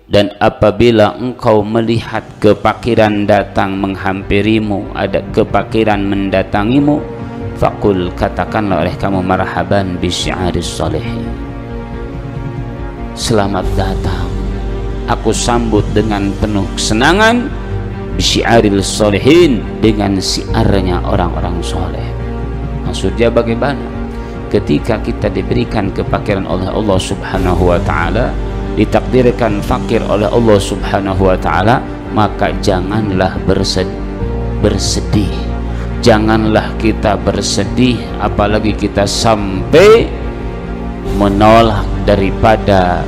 Dan apabila engkau melihat kepakiran datang menghampirimu, ada kepakiran mendatangimu, faqul, katakanlah oleh kamu, marhaban bisyi'aris salihin, selamat datang, aku sambut dengan penuh kesenangan, bisyi'aril salihin, dengan siarnya orang-orang soleh. Maksudnya bagaimana? Ketika kita diberikan kepakiran oleh Allah subhanahu wa ta'ala, ditakdirkan fakir oleh Allah subhanahu wa ta'ala, maka janganlah bersedih. Janganlah kita bersedih, apalagi kita sampai menolak daripada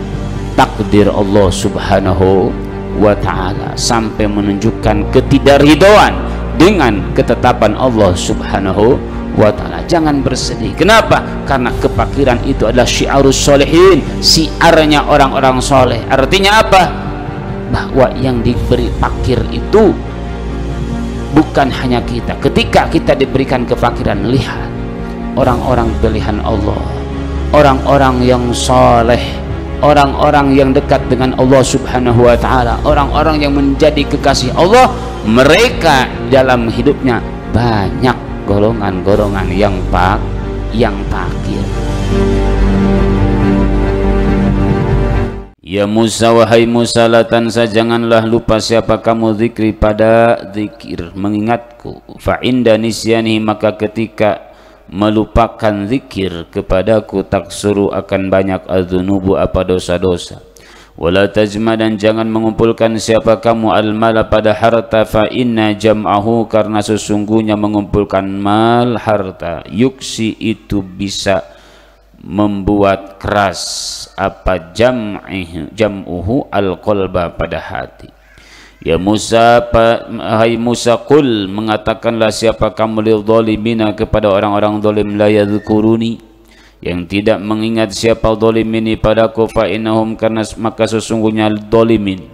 takdir Allah subhanahu wa ta'ala, sampai menunjukkan ketidakridhaan dengan ketetapan Allah subhanahu wa ta'ala. Jangan bersedih. Kenapa? Karena kepakiran itu adalah syiarus sholihin, siarnya orang-orang soleh. Artinya apa? Bahwa yang diberi fakir itu bukan hanya kita. Ketika kita diberikan kefakiran, lihat orang-orang pilihan Allah, orang-orang yang soleh, orang-orang yang dekat dengan Allah subhanahu wa ta'ala, orang-orang yang menjadi kekasih Allah, mereka dalam hidupnya banyak golongan-golongan yang fakir. Ya Musa, wahai Musa, la tansa, janganlah lupa siapa kamu zikri, pada zikir, mengingatku. Fa inda nisyani, maka ketika melupakan zikir kepadaku, taksuru, akan banyak adzunubu, apa dosa-dosa. Wala tajma, dan jangan mengumpulkan siapa kamu al-mala, pada harta. Fa inna jam'ahu, karena sesungguhnya mengumpulkan mal, harta, yuksi, itu bisa membuat keras apa jam'uhu al-qalba, pada hati. Ya Musa, hai Musa, qul, mengatakanlah siapa kamu lil zalimina, kepada orang-orang zalim, la yadhkuruni, yang tidak mengingat siapa zalim ini padaku, fa innahum, karena maka sesungguhnya zalimin,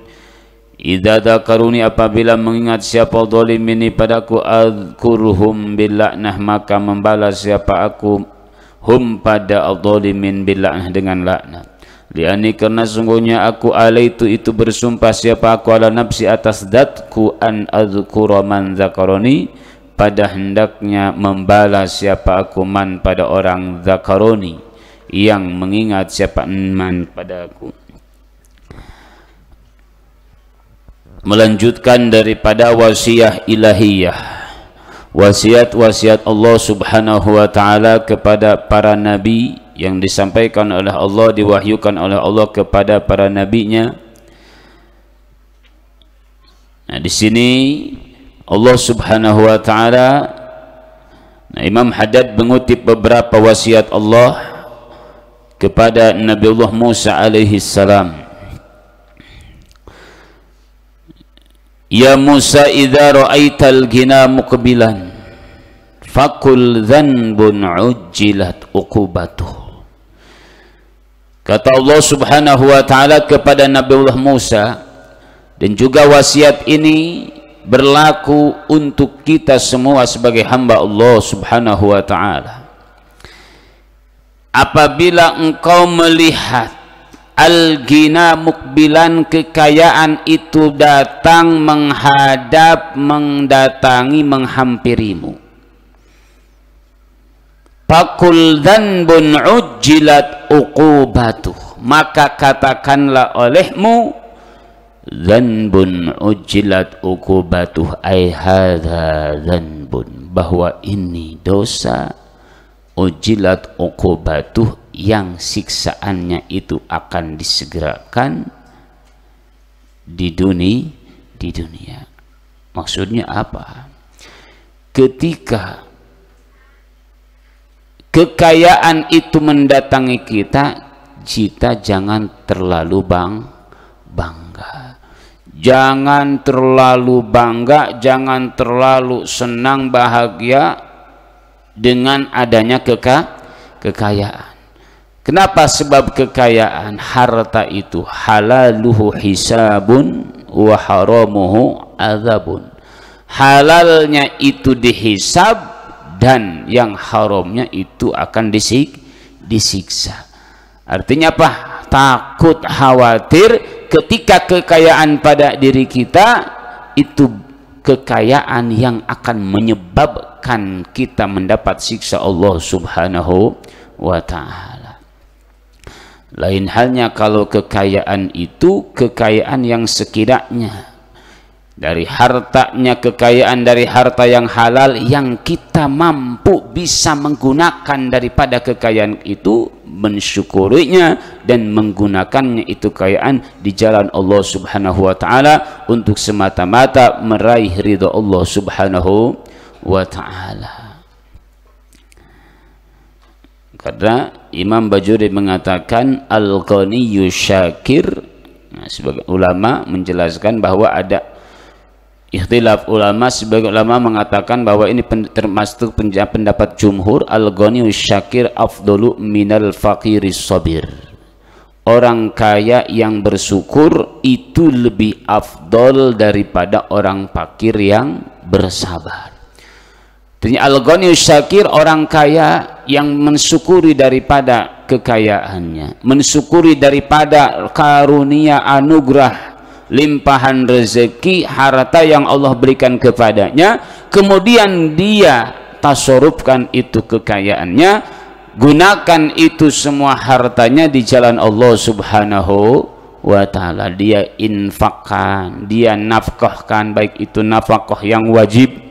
idza dzakaruni, apabila mengingat siapa zalim ini padaku, adzkurhum bil la'nah, maka membalas siapa aku hum, pada al-zalimin, bil la'nah, dengan laknat. Liani, karena sungguhnya aku alaitu, itu bersumpah siapa aku, ala nafsi, atas zatku, an adzkura man dzakaroni, pada hendaknya membalas siapa aku man, pada orang dzakaroni, yang mengingat siapa man padaku. Melanjutkan daripada wasiat ilahiyah, wasiat-wasiat Allah subhanahu wa ta'ala kepada para nabi, yang disampaikan oleh Allah, diwahyukan oleh Allah kepada para nabinya. Nah, di sini Allah subhanahu wa ta'ala, Imam Haddad mengutip beberapa wasiat Allah kepada Nabiullah Musa alaihi salam. Ya Musa, idza ra'aital ghina muqbilan, faqul dzanbun ujjilat uqubatuh. Kata Allah subhanahu wa ta'ala kepada Nabiullah Musa, dan juga wasiat ini berlaku untuk kita semua sebagai hamba Allah subhanahu wa ta'ala. Apabila engkau melihat al-ghina mukbilan, kekayaan itu datang, menghadap, mendatangi, menghampirimu, fakul dzanbun ujjilat uqubatuh, maka katakanlah olehmu, dzanbun ujjilat uqubatuh, ai hadza dzanbun, bahwa ini dosa, ujjilat uqubatuh, yang siksaannya itu akan disegerakan di dunia. Maksudnya apa? Ketika kekayaan itu mendatangi kita, kita jangan terlalu bangga. Jangan terlalu bangga, jangan terlalu senang bahagia dengan adanya kekayaan. Kenapa? Sebab kekayaan, harta itu halaluhu hisabun wa haramuhu azabun. Halalnya itu dihisab, dan yang haramnya itu akan disiksa. Artinya apa? Takut, khawatir ketika kekayaan pada diri kita itu kekayaan yang akan menyebabkan kita mendapat siksa Allah Subhanahu wa ta'ala. Lain halnya kalau kekayaan itu kekayaan yang sekiranya dari hartanya, kekayaan dari harta yang halal yang kita mampu bisa menggunakan daripada kekayaan itu, mensyukurinya dan menggunakannya itu kekayaan di jalan Allah Subhanahu wa ta'ala untuk semata-mata meraih ridha Allah Subhanahu wa ta'ala. Karena Imam Bajuri mengatakan al-ghaniyyu syakir. Nah, sebagai ulama menjelaskan bahwa ada ikhtilaf ulama. Sebagai ulama mengatakan bahwa ini termasuk pendapat jumhur, al-ghaniyyu syakir afdalu minal faqiris sabir. Orang kaya yang bersyukur itu lebih afdol daripada orang fakir yang bersabar. Artinya al-ghaniyyu syakir, orang kaya yang mensyukuri daripada kekayaannya, mensyukuri daripada karunia anugerah limpahan rezeki harta yang Allah berikan kepadanya, kemudian dia tasarrufkan itu kekayaannya, gunakan itu semua hartanya di jalan Allah Subhanahu wa ta'ala. Dia infakkan, dia nafkahkan, baik itu nafkah yang wajib,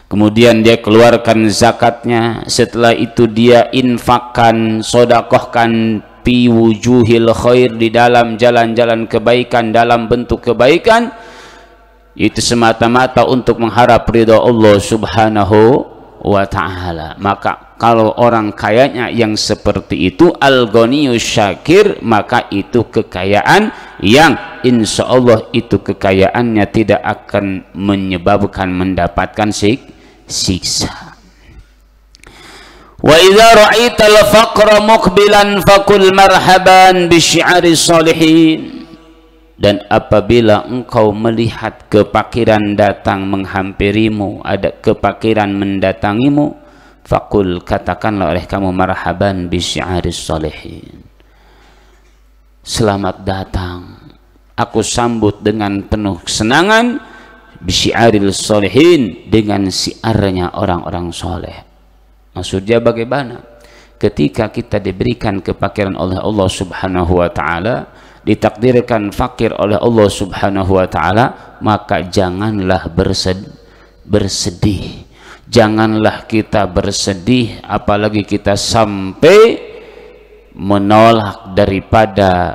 kemudian dia keluarkan zakatnya, setelah itu dia infakkan, sedekahkan fi wujuhil khair, di dalam jalan-jalan kebaikan, dalam bentuk kebaikan, itu semata-mata untuk mengharap ridha Allah Subhanahu wa ta'ala. Maka kalau orang kayanya yang seperti itu, al-ghaniyyu syakir, maka itu kekayaan yang insya Allah itu kekayaannya tidak akan menyebabkan mendapatkan siksa. Wa idza ra'aital faqra muqbilan faqul marhaban bi syi'ari sholihin. Dan apabila engkau melihat kefakiran datang menghampirimu, ada kefakiran mendatangimu, faqul, katakanlah oleh kamu, marhaban bi syi'ari sholihin, selamat datang, aku sambut dengan penuh kesenangan, bi syi'aril sholihin, dengan siarnya orang-orang soleh. Maksudnya bagaimana? Ketika kita diberikan kefakiran oleh Allah Subhanahu wa ta'ala, ditakdirkan fakir oleh Allah Subhanahu wa ta'ala, maka janganlah bersedih. Janganlah kita bersedih, apalagi kita sampai menolak daripada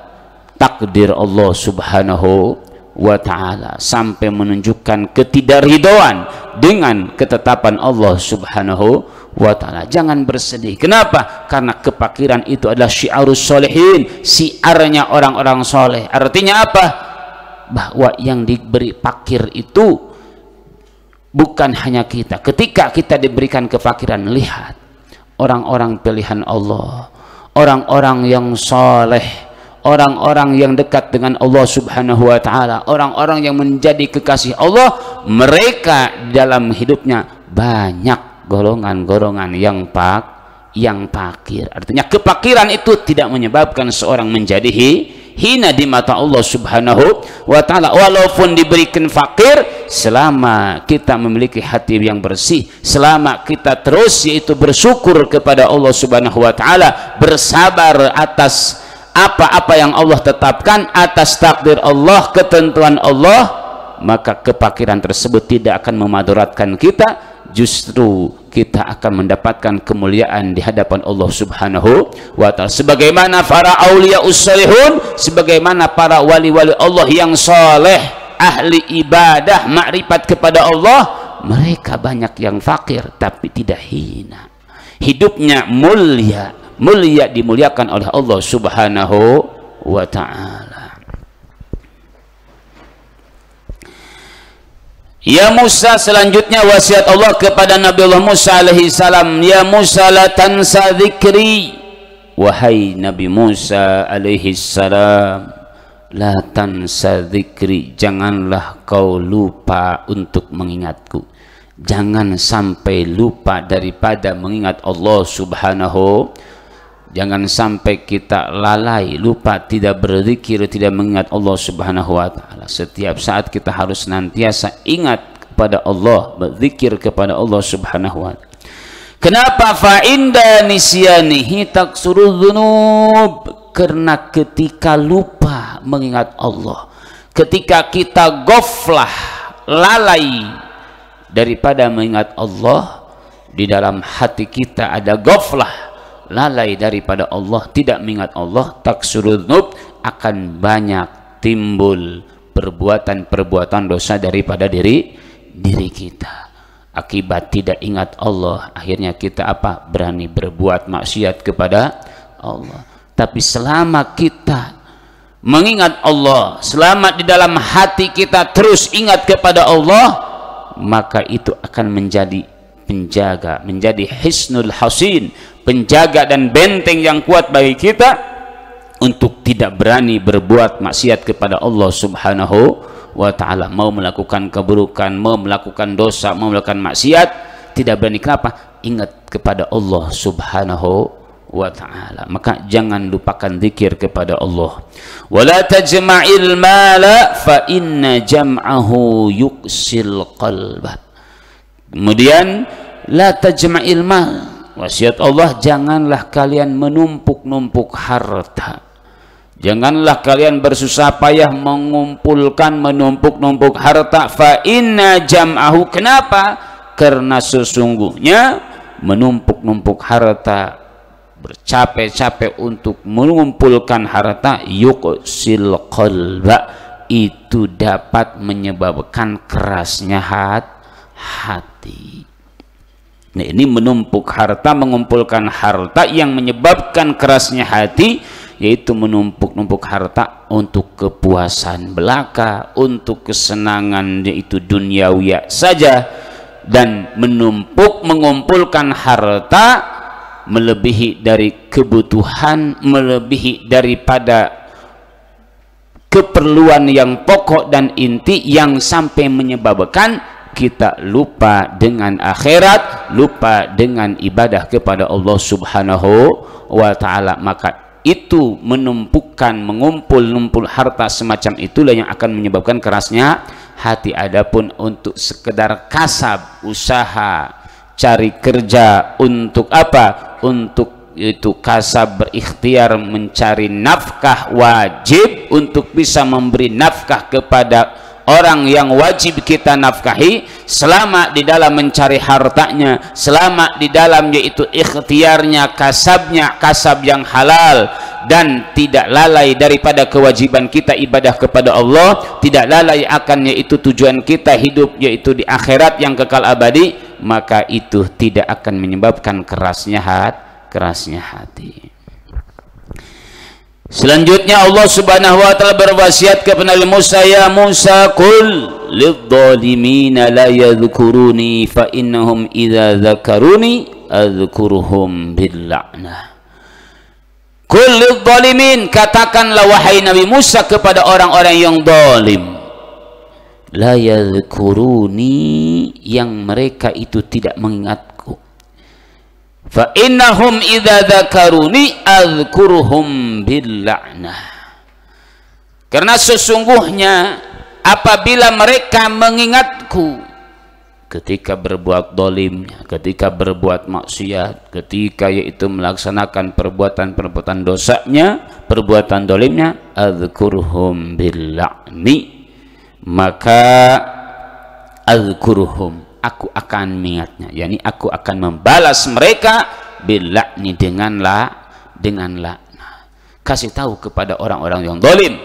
takdir Allah Subhanahu wa ta'ala, sampai menunjukkan ketidakridhaan dengan ketetapan Allah Subhanahu wa ta'ala. Jangan bersedih. Kenapa? Karena kefakiran itu adalah syiarus sholihin, siarnya orang-orang soleh. Artinya apa? Bahwa yang diberi fakir itu bukan hanya kita. Ketika kita diberikan kefakiran, lihat orang-orang pilihan Allah, orang-orang yang soleh, orang-orang yang dekat dengan Allah Subhanahu wa ta'ala, orang-orang yang menjadi kekasih Allah, mereka dalam hidupnya banyak golongan-golongan yang fakir. Artinya kefakiran itu tidak menyebabkan seorang menjadi hina di mata Allah Subhanahu wa ta'ala. Walaupun diberikan fakir, selama kita memiliki hati yang bersih, selama kita terus yaitu bersyukur kepada Allah Subhanahu wa ta'ala, bersabar atas apa-apa yang Allah tetapkan, atas takdir Allah, ketentuan Allah, maka kefakiran tersebut tidak akan memudaratkan kita. Justru kita akan mendapatkan kemuliaan di hadapan Allah Subhanahu wa ta'ala, sebagaimana para auliya ussolihun, sebagaimana para wali-wali Allah yang soleh, ahli ibadah, makrifat kepada Allah, mereka banyak yang fakir tapi tidak hina, hidupnya mulia, dimuliakan oleh Allah Subhanahu wa ta'ala. Ya Musa, selanjutnya wasiat Allah kepada Nabi Allah Musa alaihi salam, ya Musa la tansa dzikri, wahai Nabi Musa alaihi salam, la tansa dzikri, janganlah kau lupa untuk mengingatku, jangan sampai lupa daripada mengingat Allah Subhanahu Jangan sampai kita lalai, lupa, tidak berzikir, tidak mengingat Allah Subhanahu wa taala. Setiap saat kita harus senantiasa ingat kepada Allah, berzikir kepada Allah Subhanahu wa taala. Kenapa? Fa inda nisyanihi taksuru dzunub. Karena ketika lupa mengingat Allah, ketika kita ghaflah, lalai daripada mengingat Allah, di dalam hati kita ada ghaflah, lalai daripada Allah, tidak mengingat Allah, taksurudnub, akan banyak timbul perbuatan-perbuatan dosa daripada diri kita. Akibat tidak ingat Allah, akhirnya kita apa? Berani berbuat maksiat kepada Allah. Tapi selama kita mengingat Allah, selama di dalam hati kita terus ingat kepada Allah, maka itu akan menjadi penjaga, menjadi hisnul hasin, penjaga dan benteng yang kuat bagi kita untuk tidak berani berbuat maksiat kepada Allah Subhanahu wa ta'ala. Mau melakukan keburukan, mau melakukan dosa, mau melakukan maksiat, tidak berani. Kenapa? Ingat kepada Allah Subhanahu wa ta'ala. Maka jangan lupakan zikir kepada Allah. Wala tajma'il mala fa inna jam'ahu yuqsil qalba. Kemudian la tajma'il mal, wasiat Allah, janganlah kalian menumpuk-numpuk harta, janganlah kalian bersusah payah mengumpulkan, menumpuk-numpuk harta. Fa inna jam'ahu, kenapa? Karena sesungguhnya menumpuk-numpuk harta, bercapek-capek untuk mengumpulkan harta, yuqsil qalba, itu dapat menyebabkan kerasnya hati. Nah, ini menumpuk harta, mengumpulkan harta yang menyebabkan kerasnya hati, yaitu menumpuk-numpuk harta untuk kepuasan belaka, untuk kesenangan yaitu duniawi saja, dan mengumpulkan harta melebihi dari kebutuhan, melebihi daripada keperluan yang pokok dan inti, yang sampai menyebabkan kita lupa dengan akhirat, lupa dengan ibadah kepada Allah Subhanahu wa ta'ala. Maka itu menumpukan, mengumpul harta semacam itulah yang akan menyebabkan kerasnya hati. Adapun untuk sekedar kasab, usaha, cari kerja, untuk apa? Untuk itu kasab, berikhtiar mencari nafkah wajib, untuk bisa memberi nafkah kepada orang yang wajib kita nafkahi, selama di dalam mencari hartanya, selama di dalam yaitu ikhtiarnya, kasabnya, kasab yang halal, dan tidak lalai daripada kewajiban kita ibadah kepada Allah, tidak lalai akan yaitu tujuan kita hidup yaitu di akhirat yang kekal abadi, maka itu tidak akan menyebabkan kerasnya hati. Selanjutnya Allah Subhanahu wa taala berwasiat kepada Nabi Musa, ya Musa, qul lidh-dhalimina la yadhkuruni fa innahum idza dzakaruni adzkuruhum bil la'nah. Qul lidh-dhalimin, katakanlah wahai Nabi Musa kepada orang-orang yang zalim, la yadhkuruni, yang mereka itu tidak mengingatku. Fa innahum idza dzakaruni adzkuruhum bil la'nah. Karena sesungguhnya apabila mereka mengingatku ketika berbuat dolim, ketika berbuat maksiat, ketika yaitu melaksanakan perbuatan-perbuatan dosanya, perbuatan dolimnya, adzkuruhum bil la'ni, maka adzkuruhum, aku akan mengingatnya, yakni aku akan membalas mereka bil la'ni, dengan laknat. Kasih tahu kepada orang-orang yang dolim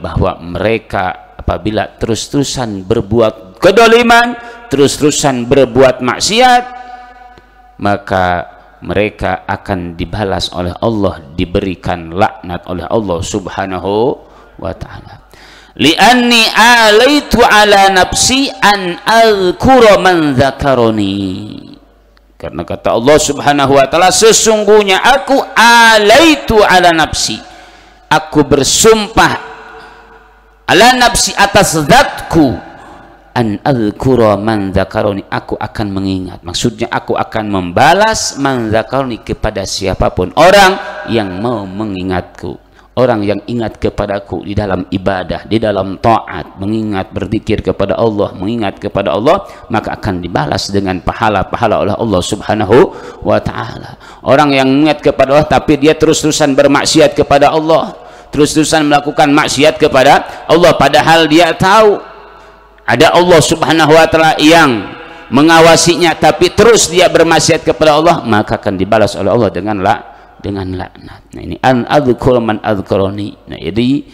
bahwa mereka apabila terus-terusan berbuat kedoliman, terus-terusan berbuat maksiat, maka mereka akan dibalas oleh Allah, diberikan laknat oleh Allah Subhanahu wa ta'ala. Li'anni alaitu ala nafsi an azkura man dzakaroni. Karena kata Allah Subhanahu wa ta'ala, sesungguhnya aku alaitu ala nafsi, aku bersumpah ala nafsi, atas zatku, an adzkura man dzakaroni, aku akan mengingat, maksudnya aku akan membalas man dzakaroni, kepada siapapun orang yang mau mengingatku, orang yang ingat kepadaku di dalam ibadah, di dalam taat, mengingat, berzikir kepada Allah, mengingat kepada Allah, maka akan dibalas dengan pahala-pahala oleh Allah Subhanahu wa taala. Orang yang ingat kepada Allah tapi dia terus-terusan bermaksiat kepada Allah, terus-terusan melakukan maksiat kepada Allah, padahal dia tahu ada Allah Subhanahu wa taala yang mengawasinya, tapi terus dia bermaksiat kepada Allah, maka akan dibalas oleh Allah dengan laknat. Nah, ini an adzkur man adzkaroni. Nah, jadi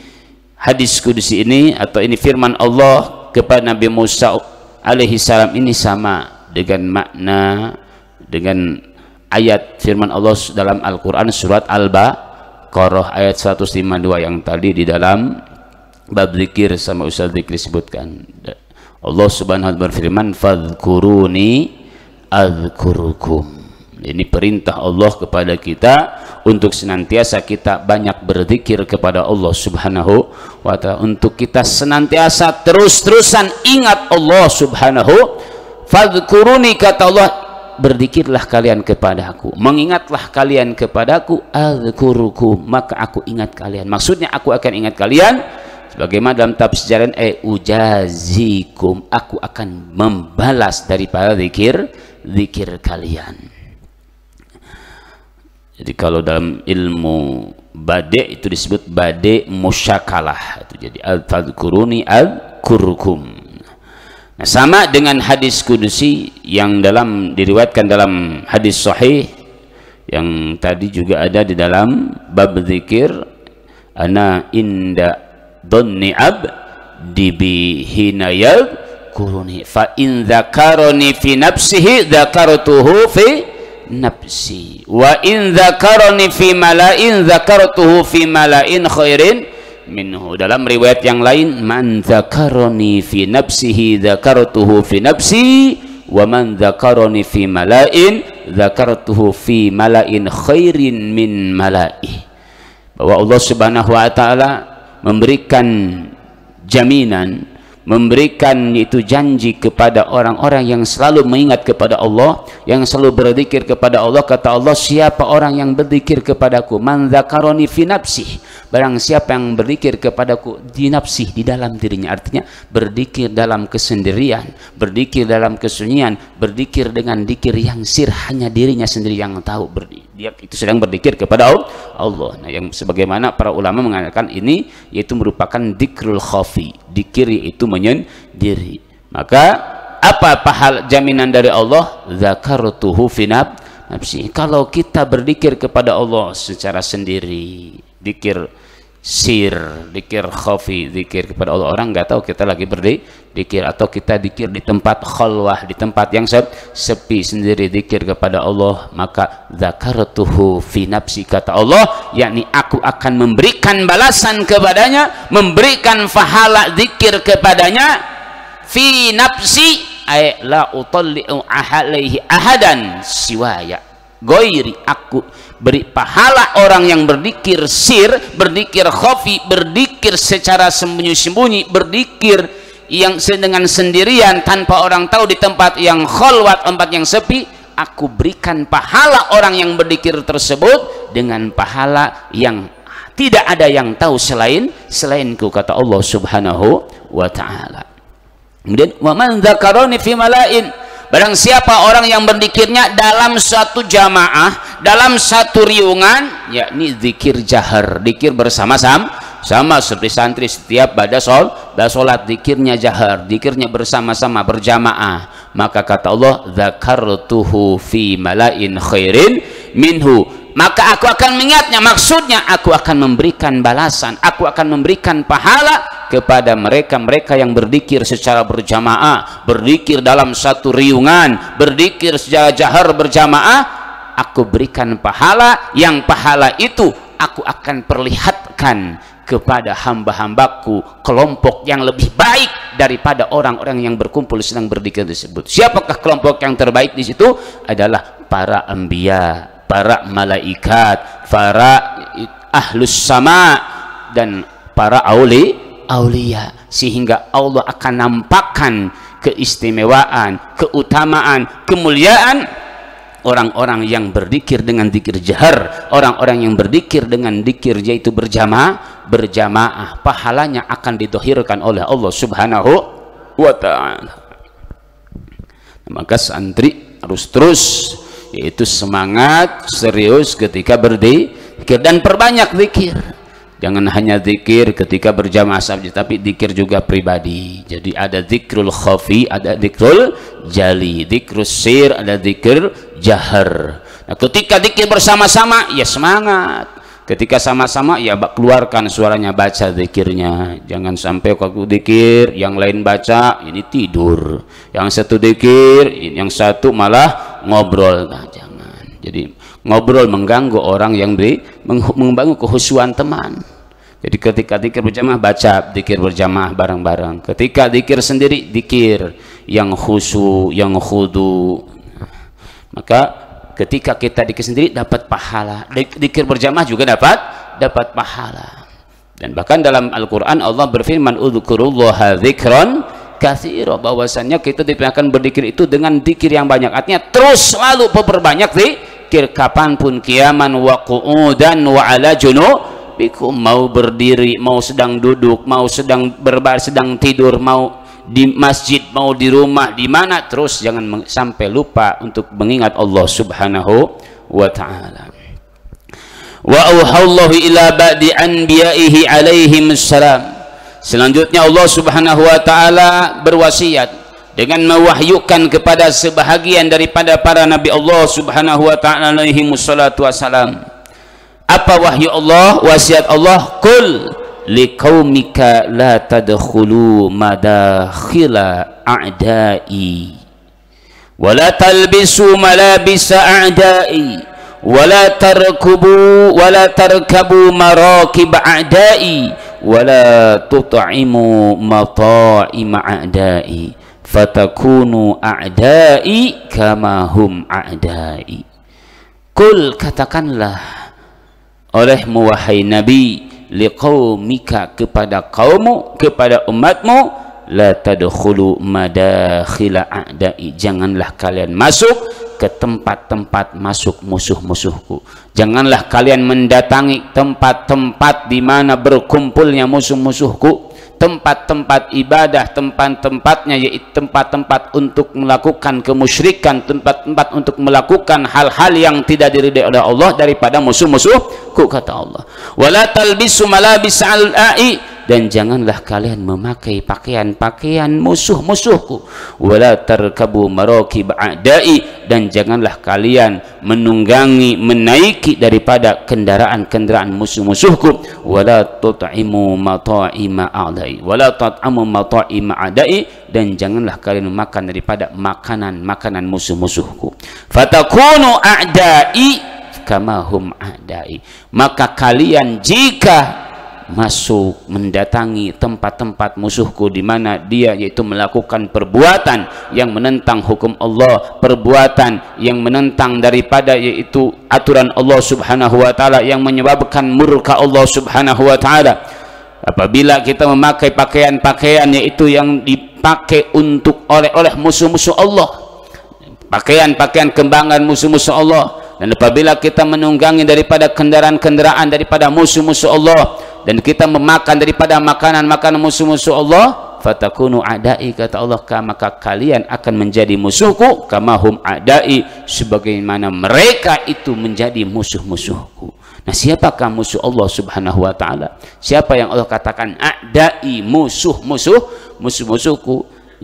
hadis kudusi ini atau ini firman Allah kepada Nabi Musa alaihi salam ini sama dengan makna dengan ayat firman Allah dalam Al-Qur'an surat Al-Baqarah ayat 152 yang tadi di dalam bab zikir sama Ustaz Zikri sebutkan. Allah Subhanahu wa taala berfirman, fadhkuruni adzkurukum. Ini perintah Allah kepada kita untuk senantiasa kita banyak berzikir kepada Allah Subhanahu wa taala, untuk kita senantiasa terus-terusan ingat Allah Subhanahu. Fadhkuruni, kata Allah, berzikirlah kalian kepadaku, mengingatlah kalian kepadaku, adzkurukum, maka aku ingat kalian. Maksudnya aku akan ingat kalian sebagaimana dalam tafsiran ujazikum, aku akan membalas daripada zikir kalian. Jadi kalau dalam ilmu bade itu disebut bade musyakalah, itu jadi al-fadhkuruni al-kurkum. Nah, sama dengan hadis kudusi yang diriwayatkan dalam hadis sahih yang tadi juga ada di dalam bab zikir, ana inda dhanni abdi bi hina yadhkuruni fa in dzakarani fi nafsihi dzakartuhu fi nafsi wa in dzakarani fi mala'in dzakartuhu fi mala'in khairin minhu. Dalam riwayat yang lain, man dzakarani fi nafsihi dzakartuhu fi nafsi wa man dzakarani fi mala'in dzakartuhu fi mala'in khairin min mala'i. Bahwa Allah Subhanahu wa taala memberikan jaminan, memberikan itu janji kepada orang-orang yang selalu mengingat kepada Allah, yang selalu berzikir kepada Allah. Kata Allah, siapa orang yang berzikir kepadaku, man dzakaroni fi nafsih, barang siapa yang berzikir kepadaku di nafsih, di dalam dirinya, artinya berzikir dalam kesendirian, berzikir dalam kesunyian, berzikir dengan zikir yang sir, hanya dirinya sendiri yang tahu, dia itu sedang berzikir kepada Allah. Nah, yang sebagaimana para ulama mengatakan ini yaitu merupakan dzikrul khafi, zikir yaitu menyendiri. Maka apa pahala jaminan dari Allah? Dzakartuhu fi nafsi. Kalau kita berzikir kepada Allah secara sendiri, zikir sir, zikir khafi, zikir kepada Allah, orang nggak tahu kita lagi berzikir, atau kita zikir di tempat khalwah, di tempat yang sepi sendiri, zikir kepada Allah, maka dzakartuhu fi nafsi, kata Allah, yakni aku akan memberikan balasan kepadanya, memberikan pahala zikir kepadanya fi nafsi, ay la utalli'u alaihi ahadan siwaya goiri, aku beri pahala orang yang berzikir sir, berzikir khafi, berzikir secara sembunyi-sembunyi, berzikir yang dengan sendirian tanpa orang tahu, di tempat yang khalwat, tempat yang sepi. Aku berikan pahala orang yang berzikir tersebut dengan pahala yang tidak ada yang tahu selainku, kata Allah Subhanahu wa taala. Kemudian wa man dzakarani fi mala'in, barang siapa orang yang berzikirnya dalam satu jamaah, dalam satu riungan, yakni zikir jahar, zikir bersama-sama, sama seperti santri setiap pada sholat zikirnya jahar, zikirnya bersama-sama berjamaah, maka kata Allah, dzakartuhu fi mala'in khairin minhu, maka aku akan mengingatnya. Maksudnya aku akan memberikan balasan, aku akan memberikan pahala kepada mereka-mereka yang berzikir secara berjamaah, berzikir dalam satu riungan, berzikir secara jahar berjamaah. Aku berikan pahala, yang pahala itu aku akan perlihatkan kepada hamba-hambaku, kelompok yang lebih baik daripada orang-orang yang berkumpul sedang berzikir tersebut. Siapakah kelompok yang terbaik di situ? Adalah para anbiya, para malaikat, para ahlus sama, dan para aulia, sehingga Allah akan nampakkan keistimewaan, keutamaan, kemuliaan orang-orang yang berzikir dengan zikir jahar, orang-orang yang berzikir dengan zikir yaitu berjamaah, pahalanya akan didohirkan oleh Allah Subhanahu wa ta'ala. Maka santri harus terus yaitu semangat serius ketika berzikir dan perbanyak zikir. Jangan hanya zikir ketika berjamaah saja, tapi zikir juga pribadi. Jadi ada zikrul khafi, ada zikrul jali, zikrul sir, ada zikir jahar. Nah, ketika zikir bersama-sama ya semangat. Ketika sama-sama ya keluarkan suaranya, baca zikirnya. Jangan sampai waktu zikir yang lain baca ini tidur, yang satu zikir, yang satu malah ngobrol. Nah, jangan. Jadi ngobrol mengganggu orang yang mengganggu kehusuan teman. Jadi ketika zikir berjamaah baca zikir berjamaah bareng-bareng. Ketika zikir sendiri zikir yang khusu, yang khudu. Maka ketika kita zikir sendiri dapat pahala. Zikir berjamaah juga dapat pahala. Dan bahkan dalam Al-Qur'an Allah berfirman udzkurullaha dzikran katsira, bahwasannya kita akan berzikir itu dengan zikir yang banyak. Artinya terus selalu memperbanyak zikir kapanpun, qiyaman wa qu'udan wa ala junubikum, mau berdiri, mau sedang duduk, mau sedang berbaring, sedang tidur, mau di masjid, mau di rumah, di mana, terus jangan sampai lupa untuk mengingat Allah Subhanahu wa ta'ala. Wa auhallahu ila ba'di anbiya'ihi alaihimussalam. Selanjutnya Allah Subhanahu wa ta'ala berwasiat dengan mewahyukan kepada sebahagian daripada para nabi Allah Subhanahu wa ta'ala alaihi wassalatu wassalam. Apa wahyu Allah, wasiat Allah? Qul liqaumika la tadkhulu madakhila a'da'i wa la talbisu malabisa a'da'i wa la tarkabu marakib a'da'i wa la tut'imu mata'ima a'da'i fatakunu a'da'i kama hum a'da'i. Qul, katakanlah olehmu wahai Nabi, liqaumika kepada kaummu, kepada umatmu, la tadkhulu madakhila a'da'i, janganlah kalian masuk ke tempat-tempat masuk musuh-musuhku. Janganlah kalian mendatangi tempat-tempat di mana berkumpulnya musuh-musuhku, tempat-tempat ibadah, tempat-tempatnya yaitu tempat-tempat untuk melakukan kemusyrikan, tempat-tempat untuk melakukan hal-hal yang tidak diridai oleh Allah daripada musuh-musuhku, kata Allah. Wala talbisu malabis al-a'i, dan janganlah kalian memakai pakaian-pakaian musuh-musuhku. Wala tarkabu marakib a'da'i, dan janganlah kalian menunggangi, menaiki daripada kendaraan-kendaraan musuh-musuhku. Wala tut'imu mata'ima a'da'i, wala tut'imu mata'ima a'da'i, dan janganlah kalian makan daripada makanan-makanan musuh-musuhku. Fatakunu a'da'i kama hum a'da'i, maka kalian jika masuk mendatangi tempat-tempat musuhku di mana dia yaitu melakukan perbuatan yang menentang hukum Allah, perbuatan yang menentang daripada yaitu aturan Allah Subhanahu wa ta'ala, yang menyebabkan murka Allah Subhanahu wa ta'ala. Apabila kita memakai pakaian-pakaian yaitu yang dipakai untuk oleh musuh-musuh Allah, pakaian-pakaian kembangan musuh-musuh Allah, dan apabila kita menunggangi daripada kendaraan-kendaraan daripada musuh-musuh Allah, dan kita memakan daripada makanan-makanan musuh-musuh Allah, fatakunu a'da'i, kata Allah, maka kalian akan menjadi musuhku, kama hum a'da'i, sebagaimana mereka itu menjadi musuh-musuhku. Nah, siapakah musuh Allah Subhanahu wa ta'ala? Siapa yang Allah katakan a'da'i, musuh-musuhku,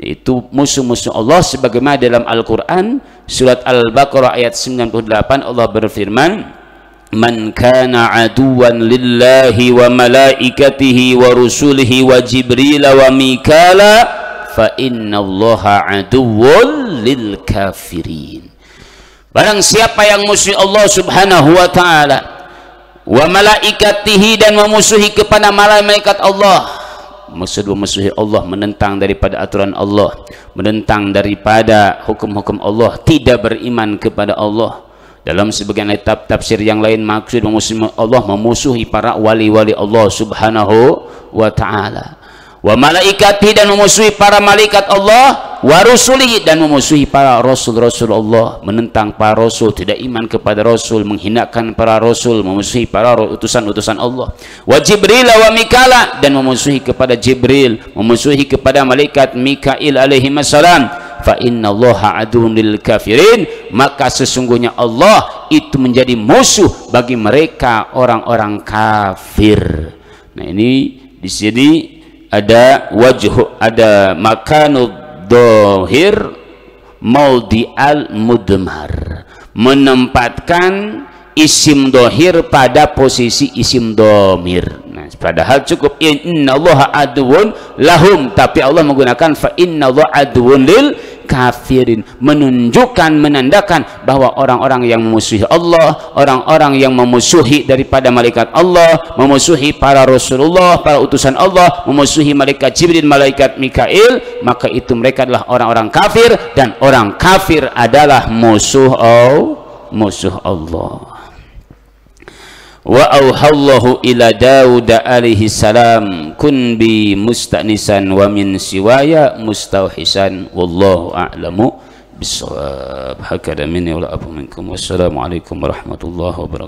yaitu musuh-musuh Allah, sebagaimana dalam Al-Quran surat Al-Baqarah ayat 98 Allah berfirman, man kana aduwan lillahi wa malaikatihi wa rusulihi wa jibril wa mikala fa innallaha aduwwun lil kafirin. Barang siapa yang musuhi Allah Subhanahu wa ta'ala, wa malaikatihi, dan memusuhi kepada malaikat Allah, memusuhi Allah, menentang daripada aturan Allah, menentang daripada hukum-hukum Allah, tidak beriman kepada Allah. Dalam sebagian ayat tafsir yang lain, maksud memusuhi Allah, memusuhi para wali-wali Allah Subhanahu wa ta'ala. Wa malaikati, dan memusuhi para malaikat Allah, wa rusulihi, dan memusuhi para rasul-rasul Allah, menentang para rasul, tidak iman kepada rasul, menghinakan para rasul, memusuhi para utusan-utusan Allah. Wa Jibril wa Mikala, dan memusuhi kepada Jibril, memusuhi kepada malaikat Mikail alaihi salam. Fa innallaha aduwwun lil kafirin, maka sesungguhnya Allah itu menjadi musuh bagi mereka orang-orang kafir. Nah, ini di sini ada wajhu, ada makanud dohir maudi al mudmar, menempatkan isim dohir pada posisi isim domir. Nah, padahal cukup innallaha aduwwun lahum, tapi Allah menggunakan fa innallaha aduwwun lil kafirin, menunjukkan, menandakan bahwa orang-orang yang memusuhi Allah, orang-orang yang memusuhi daripada malaikat Allah, memusuhi para Rasulullah, para utusan Allah, memusuhi malaikat Jibril, malaikat Mikail, maka itu mereka adalah orang-orang kafir, dan orang kafir adalah musuh Allah. Wa auhallahu ila Daud alaihi salam kun bi musta'nisan wa min siwaya mustauhisan wallahu a'lamu bissawab. Hakada minni wa la abu minkum. Wassalamu alaikum warahmatullahi wabarakatuh.